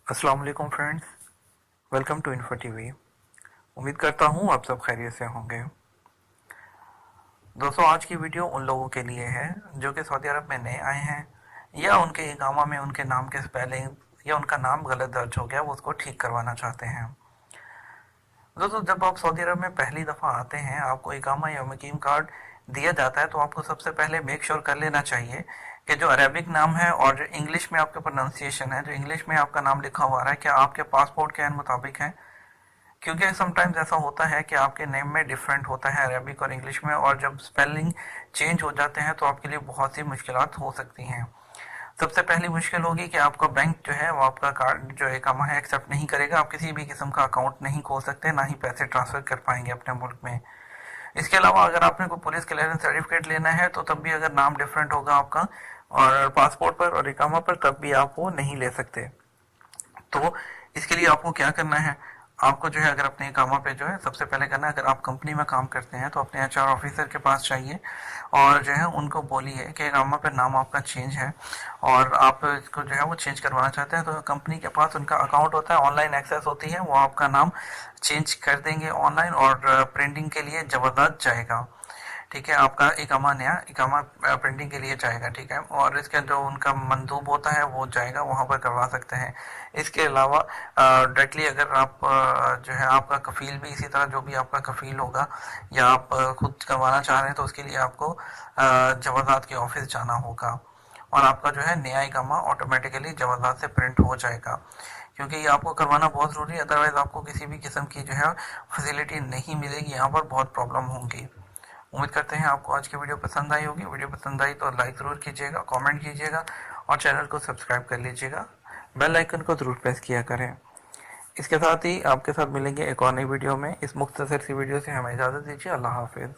अस्सलाम वालेकुम friends, welcome to info TV. उम्मीद करता हूँ आप सब खैरियत से होंगे। दोस्तों, आज की वीडियो उन लोगों के लिए है जो कि सऊदी अरब में नए आए हैं या उनके इकामा में उनके नाम के स्पेलिंग या उनका नाम गलत दर्ज हो गया, वो उसको ठीक करवाना चाहते हैं। दोस्तों, जब आप सऊदी अरब में पहली दफ़ा आते हैं, आपको इकामा या मुकीम कार्ड दिया जाता है, तो आपको सबसे पहले मेक श्योर कर लेना चाहिए कि जो अरेबिक नाम है और जो इंग्लिश में आपका प्रोनाउंसिएशन है, जो इंग्लिश में आपका नाम लिखा हुआ आ रहा है, क्या आपके पासपोर्ट के मुताबिक है। क्योंकि समटाइम्स ऐसा होता है कि आपके नेम में डिफरेंट होता है अरेबिक और इंग्लिश में, और जब स्पेलिंग चेंज हो जाते हैं तो आपके लिए बहुत सी मुश्किलात हो सकती हैं। सबसे पहली मुश्किल होगी कि आपका बैंक जो है वो आपका कार्ड जो इकामा है एक्सेप्ट नहीं करेगा। आप किसी भी किस्म का अकाउंट नहीं खोल सकते, ना ही पैसे ट्रांसफ़र कर पाएंगे अपने मुल्क में। इसके अलावा अगर आपने कोई पुलिस क्लियरेंस सर्टिफिकेट लेना है तो तब भी अगर नाम डिफरेंट होगा आपका और पासपोर्ट पर और इकामा पर, तब भी आप वो नहीं ले सकते। तो इसके लिए आपको क्या करना है, आपको जो है अगर अपने इकामा पे जो है सबसे पहले करना है, अगर आप कंपनी में काम करते हैं तो अपने एचआर ऑफिसर के पास जाइए और जो है उनको बोलिए कि इकामा पे नाम आपका चेंज है और आप इसको जो है वो चेंज करवाना चाहते हैं। तो कंपनी के पास उनका अकाउंट होता है, ऑनलाइन एक्सेस होती है, वो आपका नाम चेंज कर देंगे ऑनलाइन और प्रिंटिंग के लिए ज़बरदस्त जाएगा। ठीक है, आपका इकामा नया इकामा प्रिंटिंग के लिए जाएगा। ठीक है, और इसका जो उनका मंदूब होता है वो जाएगा, वहाँ पर करवा सकते हैं। इसके अलावा डायरेक्टली अगर आप जो है आपका कफ़ील भी इसी तरह, जो भी आपका कफ़ील होगा या आप खुद करवाना चाह रहे हैं, तो उसके लिए आपको जवाजात के ऑफिस जाना होगा और आपका जो है नया इकामा ऑटोमेटिकली जवाजात से प्रिंट हो जाएगा। क्योंकि ये आपको करवाना बहुत ज़रूरी है, अदरवाइज़ आपको किसी भी किस्म की जो है फैसिलिटी नहीं मिलेगी, यहाँ पर बहुत प्रॉब्लम होंगी। उम्मीद करते हैं आपको आज की वीडियो पसंद आई होगी। वीडियो पसंद आई तो लाइक ज़रूर कीजिएगा, कमेंट कीजिएगा और चैनल को सब्सक्राइब कर लीजिएगा। बेल आइकन को ज़रूर प्रेस किया करें। इसके साथ ही आपके साथ मिलेंगे एक और नई वीडियो में। इस मुख्तसर सी वीडियो से हमें इजाज़त दीजिए। अल्लाह हाफिज़।